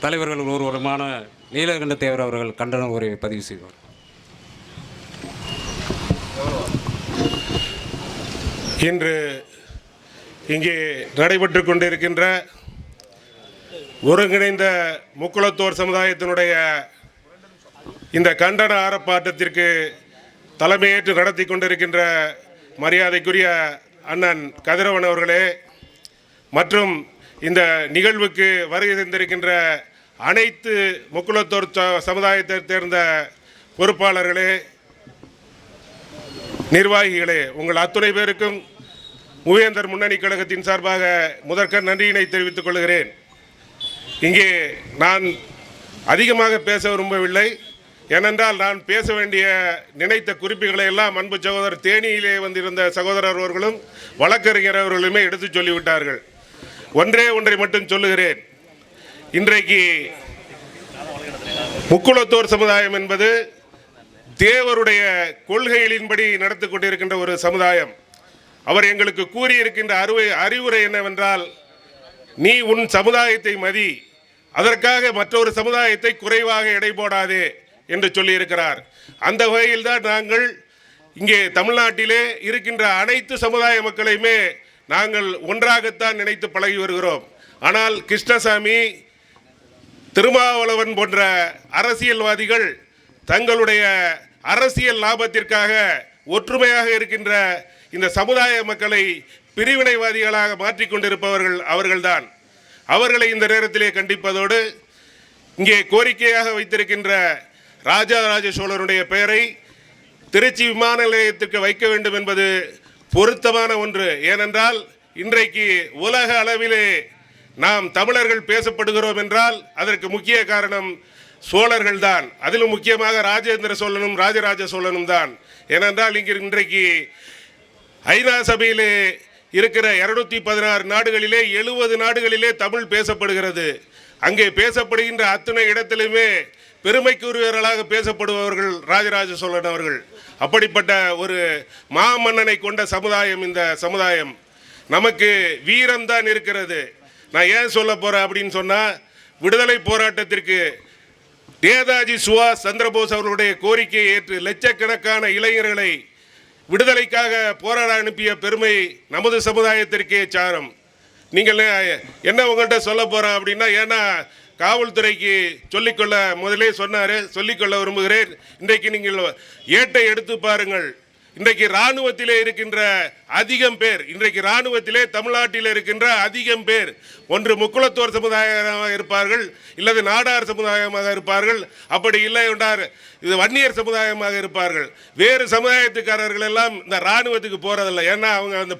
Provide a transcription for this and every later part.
தலைவர்கள் ஒருவருமான நீலகண்ட தேவர் அவர்கள் கண்டன உரை பதிவு செய்வார். இன்று இங்கே நடைபெற்று கொண்டிருக்கின்ற ஒருங்கிணைந்த முக்குளத்தோர் சமுதாயத்தினுடைய இந்த கண்டன ஆர்ப்பாட்டத்திற்கு தலைமையேற்று நடத்தி கொண்டிருக்கின்ற மரியாதைக்குரிய அண்ணன் கதிரவன் அவர்களே மற்றும் இந்த நிகழ்வுக்கு வருகை தந்திருக்கின்ற அனைத்து முக்குளத்தோர் சமுதாயத்தை சேர்ந்த பொறுப்பாளர்களே, நிர்வாகிகளே, உங்கள் அத்துணை பேருக்கும் மூவேந்தர் முன்னணி கழகத்தின் சார்பாக முதற்க நன்றியினை தெரிவித்துக் கொள்கிறேன். இங்கே நான் அதிகமாக பேச விரும்பவில்லை. ஏனென்றால் நான் பேச வேண்டிய நினைத்த குறிப்புகளை எல்லாம் அன்பு சகோதரர் தேனியிலே வந்திருந்த சகோதரர் அவர்களும் வழக்கறிஞர் அவர்களுமே எடுத்து சொல்லிவிட்டார்கள். ஒன்றை மட்டும் சொல்லுகிறேன். இன்றைக்கு முக்குளத்தோர் சமுதாயம் என்பது தேவருடைய கொள்கைகளின்படி நடத்தி கொண்டிருக்கின்ற ஒரு சமுதாயம். அவர் எங்களுக்கு கூறியிருக்கின்ற அறிவுரை என்னவென்றால், நீ உன் சமுதாயத்தை மதி, அதற்காக மற்றொரு சமுதாயத்தை குறைவாக எடை போடாதே என்று சொல்லியிருக்கிறார். அந்த வகையில் தான் நாங்கள் இங்கே தமிழ்நாட்டிலே இருக்கின்ற அனைத்து சமுதாய மக்களையுமே நாங்கள் ஒன்றாகத்தான் நினைத்து பழகி வருகிறோம். ஆனால் கிருஷ்ணசாமி, திருமாவளவன் போன்ற அரசியல்வாதிகள் தங்களுடைய அரசியல் லாபத்திற்காக ஒற்றுமையாக இருக்கின்ற இந்த சமுதாய மக்களை பிரிவினைவாதிகளாக மாற்றிக்கொண்டிருப்பவர்கள் அவர்கள்தான். அவர்களை இந்த நேரத்திலே கண்டிப்பதோடு இங்கே கோரிக்கையாக வைத்திருக்கின்ற ராஜராஜ சோழனுடைய பெயரை திருச்சி விமான நிலையத்திற்கு வைக்க வேண்டும் என்பது பொருத்தமான ஒன்று. ஏனென்றால் இன்றைக்கு உலக அளவிலே நாம் தமிழர்கள் பேசப்படுகிறோம் என்றால் அதற்கு முக்கிய காரணம் சோழர்கள் தான். அதிலும் முக்கியமாக ராஜேந்திர சோழனும் ராஜராஜ சோழனும் தான். ஏனென்றால் இன்றைக்கு ஐநா சபையிலே இருக்கிற 216 நாடுகளிலே 70 நாடுகளிலே தமிழ் பேசப்படுகிறது. அங்கே பேசப்படுகின்ற அத்தனை இடத்திலுமே பெருமைக்குரியவர்களாக பேசப்படுபவர்கள் ராஜராஜ சோழன் அவர்கள். அப்படிப்பட்ட ஒரு மாமன்னனை கொண்ட சமுதாயம் இந்த சமுதாயம். நமக்கு வீரம்தான் இருக்கிறது. நான் ஏன் சொல்ல போகிறேன் அப்படின்னு சொன்னால், விடுதலை போராட்டத்திற்கு நேதாஜி சுபாஷ் சந்திரபோஸ் அவர்களுடைய கோரிக்கையை ஏற்று லட்சக்கணக்கான இளைஞர்களை விடுதலைக்காக போராட அனுப்பிய பெருமை நமது சமுதாயத்திற்கே சாரும். நீங்கள் என்ன உங்கள்கிட்ட சொல்ல போகிறேன் அப்படின்னா, ஏன்னா காவல்துறைக்கு சொல்லிக்கொள்ள முதலே சொன்னார், சொல்லிக்கொள்ள விரும்புகிறேன். இன்றைக்கு நீங்கள் ஏட்டை எடுத்து பாருங்கள். இன்றைக்கு இராணுவத்திலே இருக்கின்ற அதிகம் பேர், இன்றைக்கு இராணுவத்திலே தமிழ்நாட்டில் இருக்கின்ற அதிகம் பேர் ஒன்று முக்குளத்தோர் சமுதாயமாக இருப்பார்கள், இல்லது நாடார் சமுதாயமாக இருப்பார்கள், அப்படி இல்லை என்றார் இது வன்னியர் சமுதாயமாக இருப்பார்கள். வேறு சமுதாயத்துக்காரர்கள் எல்லாம் இந்த இராணுவத்துக்கு போகிறதில்லை. ஏன்னா அவங்க அந்த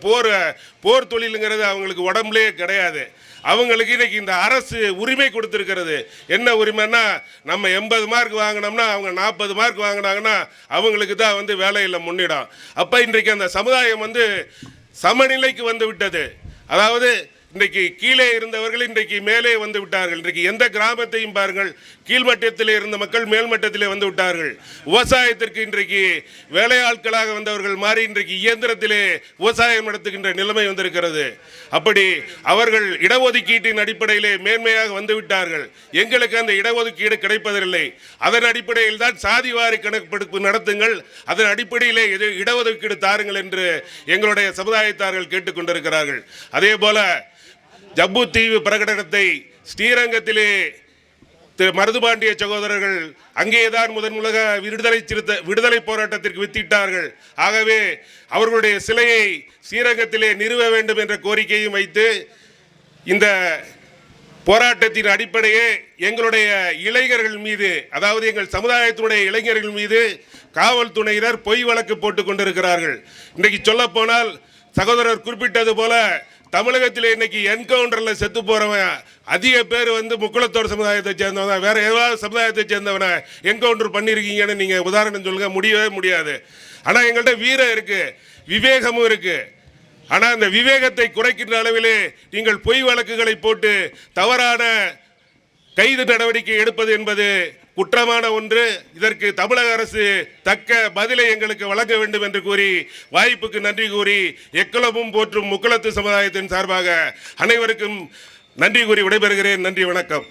போர் தொழிலுங்கிறது அவங்களுக்கு உடம்புலே கிடையாது. அவங்களுக்கு இன்னைக்கு இந்த அரசு உரிமை கொடுத்துருக்கிறது. என்ன உரிமைன்னா, நம்ம 80 மார்க் வாங்கினோம்னா அவங்க 40 மார்க் வாங்கினாங்கன்னா அவங்களுக்கு தான் வேலையில் முன்னிடும். அப்போ இன்றைக்கு அந்த சமுதாயம் சமநிலைக்கு வந்து விட்டது. அதாவது இன்றைக்கு கீழே இருந்தவர்கள் இன்றைக்கு மேலே வந்து விட்டார்கள். இன்றைக்கு எந்த கிராமத்தையும் பாருங்கள், கீழ்மட்டத்தில் இருந்த மக்கள் மேல்மட்டத்திலே வந்து விட்டார்கள். விவசாயத்திற்கு இன்றைக்கு வேலையாட்களாக வந்தவர்கள் மாறி இன்றைக்கு இயந்திரத்திலே விவசாயம் நடத்துகின்ற நிலைமை வந்திருக்கிறது. அப்படி அவர்கள் இடஒதுக்கீட்டின் அடிப்படையிலே மேன்மையாக வந்து விட்டார்கள். எங்களுக்கு அந்த இடஒதுக்கீடு கிடைப்பதில்லை. அதன் அடிப்படையில் தான் சாதிவாரி கணக்கெடுப்பு நடத்துங்கள், அதன் அடிப்படையிலே இடஒதுக்கீடு தாருங்கள் என்று எங்களுடைய சமுதாயத்தார்கள் கேட்டுக்கொண்டிருக்கிறார்கள். அதே போல ஜம்பு தீவு பிரகடனத்தை ஸ்ரீரங்கத்திலே மருதுபாண்டிய சகோதரர்கள் அங்கேதான் முதன்முலக விடுதலை போராட்டத்திற்கு வித்திட்டார்கள். ஆகவே அவர்களுடைய சிலையை ஸ்ரீரங்கத்திலே நிறுவ வேண்டும் என்ற கோரிக்கையும் வைத்து இந்த போராட்டத்தின் அடிப்படையே எங்களுடைய இளைஞர்கள் மீது, அதாவது எங்கள் சமுதாயத்தினுடைய இளைஞர்கள் மீது காவல்துறையினர் பொய் வழக்கு போட்டுக் கொண்டிருக்கிறார்கள். இன்றைக்கு சொல்ல போனால் சகோதரர் குறிப்பிட்டது போல தமிழகத்தில் இன்னைக்கு என்கவுண்டரில் செத்து போறவன் அதிக பேர் முக்குளத்தோர் சமுதாயத்தை சேர்ந்தவன். வேற ஏதாவது சமுதாயத்தை சேர்ந்தவனை என்கவுண்டர் பண்ணியிருக்கீங்கன்னு நீங்க உதாரணம் சொல்லுங்க, முடியவே முடியாது. ஆனா எங்கள்கிட்ட வீரம் இருக்கு, விவேகமும் இருக்கு. ஆனா அந்த விவேகத்தை குறைக்கின்ற அளவிலே நீங்கள் பொய் வழக்குகளை போட்டு தவறான கைது நடவடிக்கை எடுப்பது என்பது குற்றமான ஒன்று. இதற்கு தமிழக அரசு தக்க பதிலை எங்களுக்கு வழங்க வேண்டும் என்று கூறி வாய்ப்புக்கு நன்றி கூறி எக்குளமும் போற்றும் முக்குளத்து சமுதாயத்தின் சார்பாக அனைவருக்கும் நன்றி கூறி விடைபெறுகிறேன். நன்றி, வணக்கம்.